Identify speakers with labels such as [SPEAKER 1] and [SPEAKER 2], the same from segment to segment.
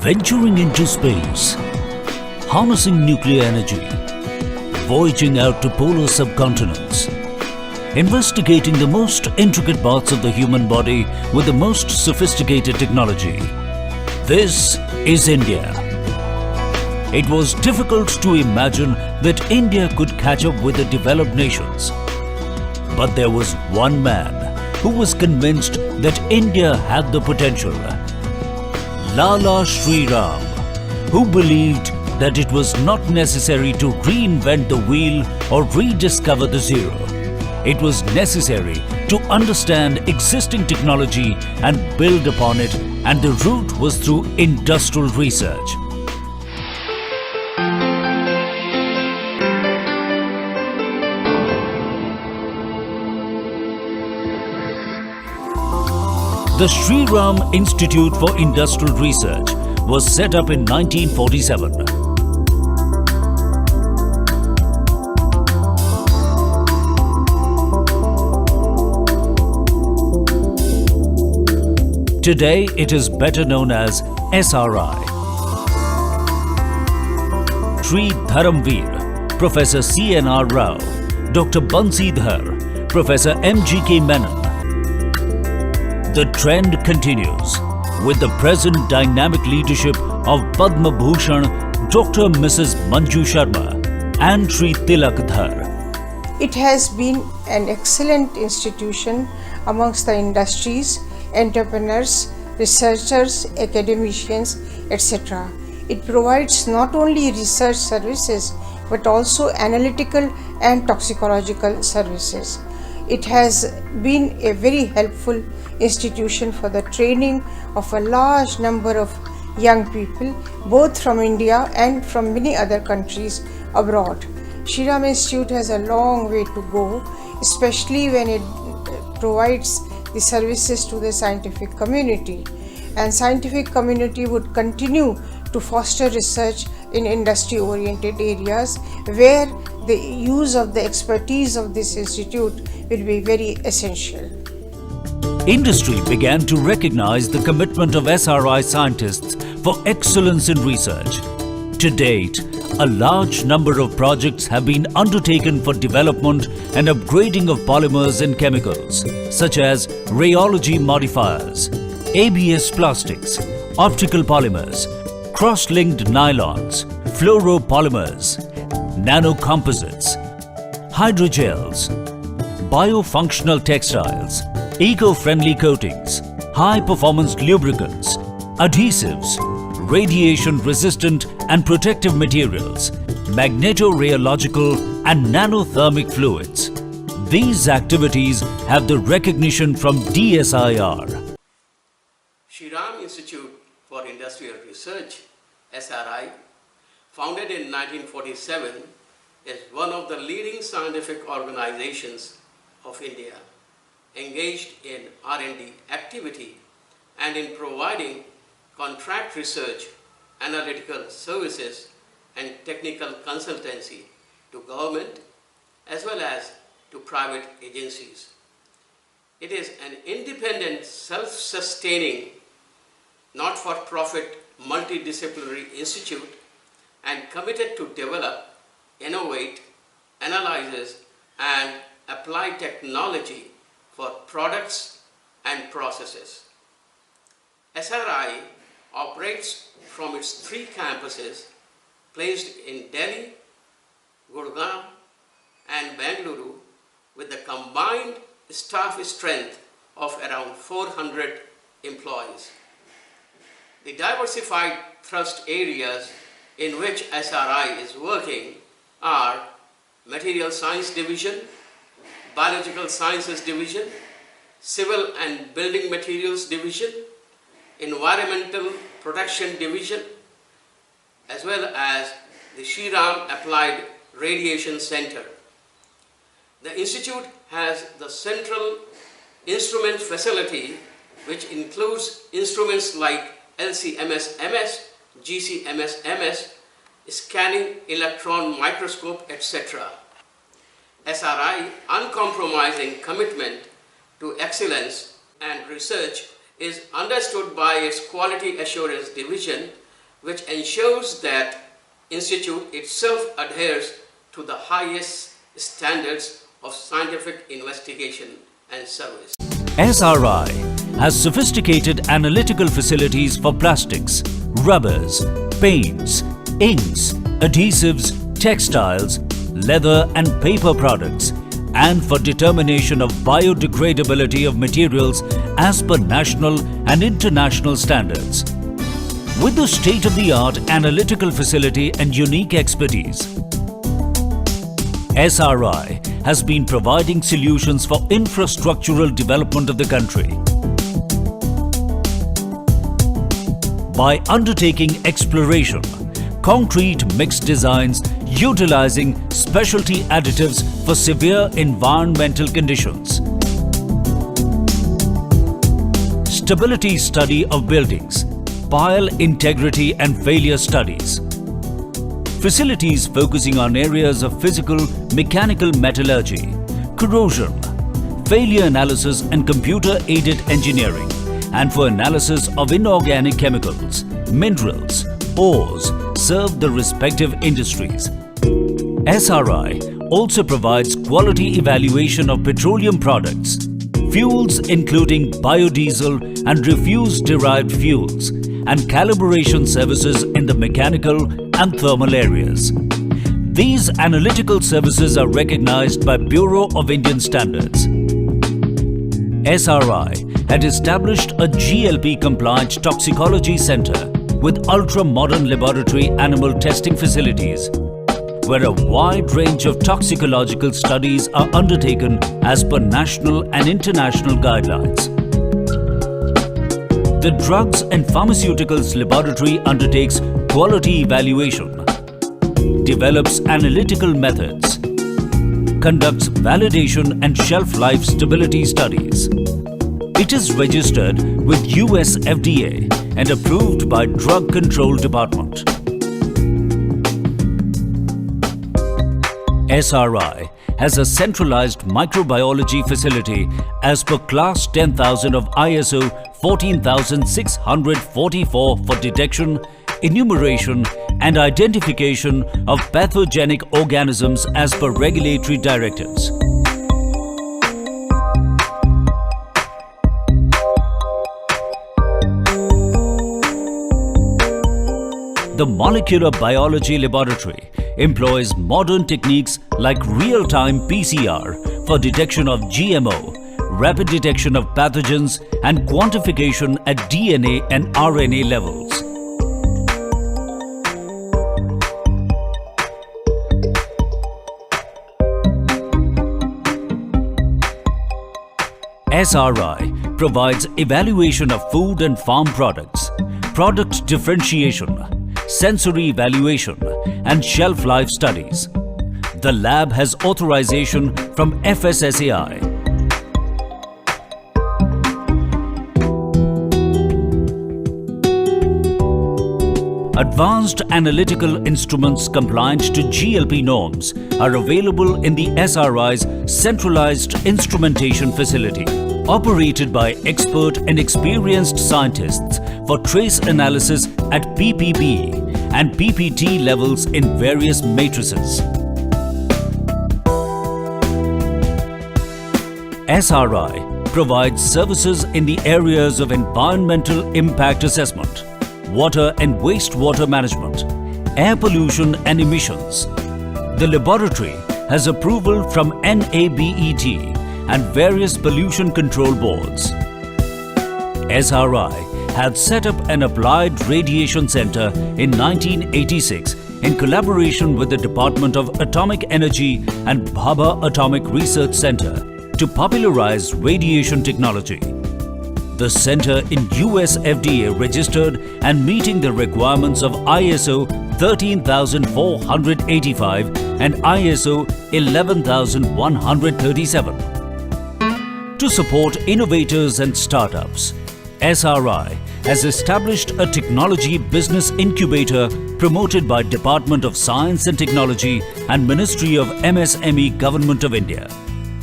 [SPEAKER 1] Venturing into space, harnessing nuclear energy, voyaging out to polar subcontinents, investigating the most intricate parts of the human body with the most sophisticated technology. This is India. It was difficult to imagine that India could catch up with the developed nations. But there was one man who was convinced that India had the potential. Lala Shriram, who believed that it was not necessary to reinvent the wheel or rediscover the zero. It was necessary to understand existing technology and build upon it, and the route was through industrial research. The Shriram Institute for Industrial Research was set up in 1947. Today, it is better known as SRI. Sri Dharamveer, Professor C.N.R. Rao, Dr. Bansidhar, Professor M.G.K. Menon. The trend continues with the present dynamic leadership of Padma Bhushan Dr. Mrs. Manju Sharma and Sri Tilak Dhar.
[SPEAKER 2] It has been an excellent institution amongst the industries, entrepreneurs, researchers, academicians, etc. It provides not only research services but also analytical and toxicological services. It has been a very helpful institution for the training of a large number of young people, both from India and from many other countries abroad. Shriram Institute has a long way to go, especially when it provides the services to the scientific community. And scientific community would continue to foster research in industry-oriented areas where the use of the expertise of this institute will be very essential.
[SPEAKER 1] Industry began to recognize the commitment of SRI scientists for excellence in research. To date, a large number of projects have been undertaken for development and upgrading of polymers and chemicals, such as rheology modifiers, ABS plastics, optical polymers, cross-linked nylons, fluoropolymers, nanocomposites, hydrogels, biofunctional textiles, eco-friendly coatings, high-performance lubricants, adhesives, radiation-resistant and protective materials, magnetorheological and nanothermic fluids. These activities have the recognition from DSIR.
[SPEAKER 3] Shriram Institute for Industrial Research, SRI, founded in 1947, is one of the leading scientific organizations of India, engaged in R&D activity and in providing contract research, analytical services and technical consultancy to government as well as to private agencies. It is an independent, self-sustaining, not-for-profit, multidisciplinary institute and committed to develop, innovate, analyze and apply technology for products and processes. SRI operates from its 3 campuses placed in Delhi, Gurgaon and Bangalore with a combined staff strength of around 400 employees. The diversified thrust areas in which SRI is working are Material Science Division, Biological Sciences Division, Civil and Building Materials Division, Environmental Protection Division, as well as the Shriram Applied Radiation Center. The institute has the central instrument facility, which includes instruments like LC-MS-MS, GC-MS-MS, scanning electron microscope, etc. SRI uncompromising commitment to excellence and research is understood by its Quality Assurance Division, which ensures that institute itself adheres to the highest standards of scientific investigation and service.
[SPEAKER 1] SRI has sophisticated analytical facilities for plastics, rubbers, paints, inks, adhesives, textiles, leather and paper products, and for determination of biodegradability of materials as per national and international standards. With the state-of-the-art analytical facility and unique expertise, SRI has been providing solutions for infrastructural development of the country. By undertaking exploration, concrete mixed designs utilizing specialty additives for severe environmental conditions, stability study of buildings, pile integrity and failure studies, facilities focusing on areas of physical, mechanical metallurgy, corrosion, failure analysis and computer-aided engineering, and for analysis of inorganic chemicals, minerals, ores serve the respective industries. SRI also provides quality evaluation of petroleum products, fuels including biodiesel and refuse-derived fuels, and calibration services in the mechanical and thermal areas. These analytical services are recognized by Bureau of Indian Standards. SRI had established a GLP-compliant toxicology center with ultra-modern laboratory animal testing facilities, where a wide range of toxicological studies are undertaken as per national and international guidelines. The Drugs and Pharmaceuticals Laboratory undertakes quality evaluation, develops analytical methods, conducts validation and shelf life stability studies. It is registered with US FDA and approved by Drug Control Department. SRI has a centralized microbiology facility as per Class 10,000 of ISO 14644 for detection, enumeration and identification of pathogenic organisms as per regulatory directives. The Molecular Biology Laboratory employs modern techniques like real-time PCR for detection of GMO, rapid detection of pathogens and quantification at DNA and RNA levels. SRI provides evaluation of food and farm products, product differentiation, sensory evaluation and shelf life studies. The lab has authorization from FSSAI. Advanced analytical instruments compliant to GLP norms are available in the SRI's centralized instrumentation facility, operated by expert and experienced scientists for trace analysis at PPB and PPT levels in various matrices. SRI provides services in the areas of environmental impact assessment, water and wastewater management, air pollution and emissions. The laboratory has approval from NABET and various pollution control boards. SRI had set up an applied radiation center in 1986 in collaboration with the Department of Atomic Energy and Bhabha Atomic Research Center to popularize radiation technology. The center in US FDA registered and meeting the requirements of ISO 13485 and ISO 11137. To support innovators and startups, SRI has established a technology business incubator promoted by Department of Science and Technology and Ministry of MSME Government of India.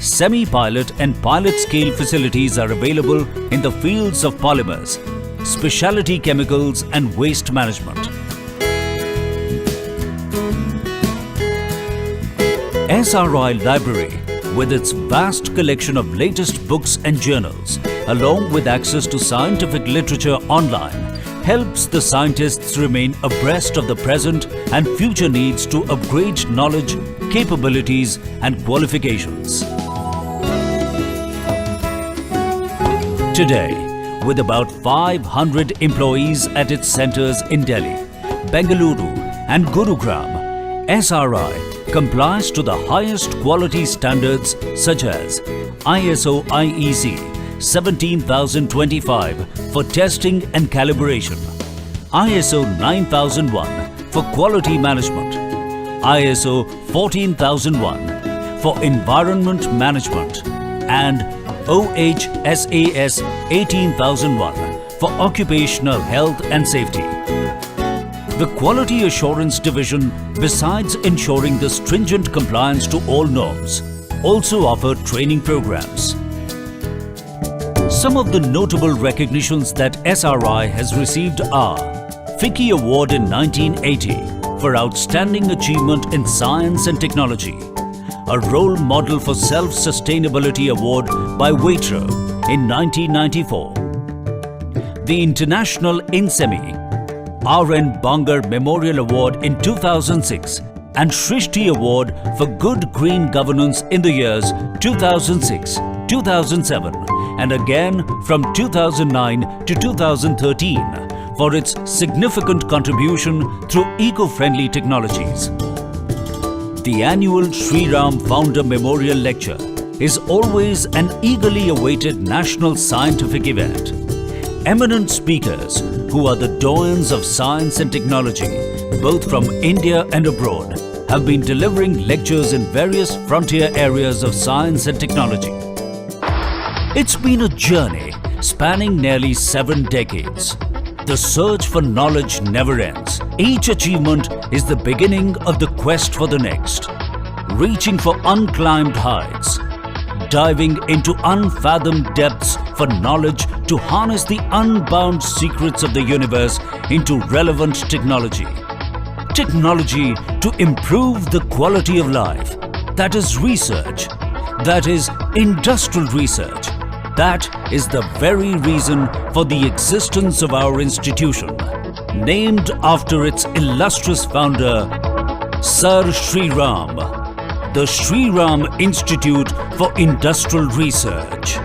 [SPEAKER 1] Semi-pilot and pilot-scale facilities are available in the fields of polymers, specialty chemicals and waste management. SRI Library, with its vast collection of latest books and journals, along with access to scientific literature online, helps the scientists remain abreast of the present and future needs to upgrade knowledge, capabilities and qualifications. Today, with about 500 employees at its centers in Delhi, Bengaluru and Gurugram, SRI complies to the highest quality standards such as ISO IEC 17025 for testing and calibration, ISO 9001 for quality management, ISO 14001 for environment management, and OHSAS 18001 for occupational health and safety. The Quality Assurance Division, besides ensuring the stringent compliance to all norms, also offer training programs. Some of the notable recognitions that SRI has received are FICCI Award in 1980 for Outstanding Achievement in Science and Technology, a Role Model for Self-Sustainability Award by Waitrose in 1994, the International INSEMI R.N. Bangar Memorial Award in 2006 and Shrishti Award for Good Green Governance in the years 2006, 2007 and again from 2009 to 2013 for its significant contribution through eco-friendly technologies. The annual Shriram Founder Memorial Lecture is always an eagerly awaited national scientific event. Eminent speakers who are the doyens of science and technology, both from India and abroad, have been delivering lectures in various frontier areas of science and technology. It's been a journey spanning nearly 7 decades. The search for knowledge never ends. Each achievement is the beginning of the quest for the next. Reaching for unclimbed heights, diving into unfathomed depths for knowledge to harness the unbound secrets of the universe into relevant technology. Technology to improve the quality of life. That is research. That is industrial research. That is the very reason for the existence of our institution, named after its illustrious founder, Sir Shriram, the Shriram Institute for Industrial Research.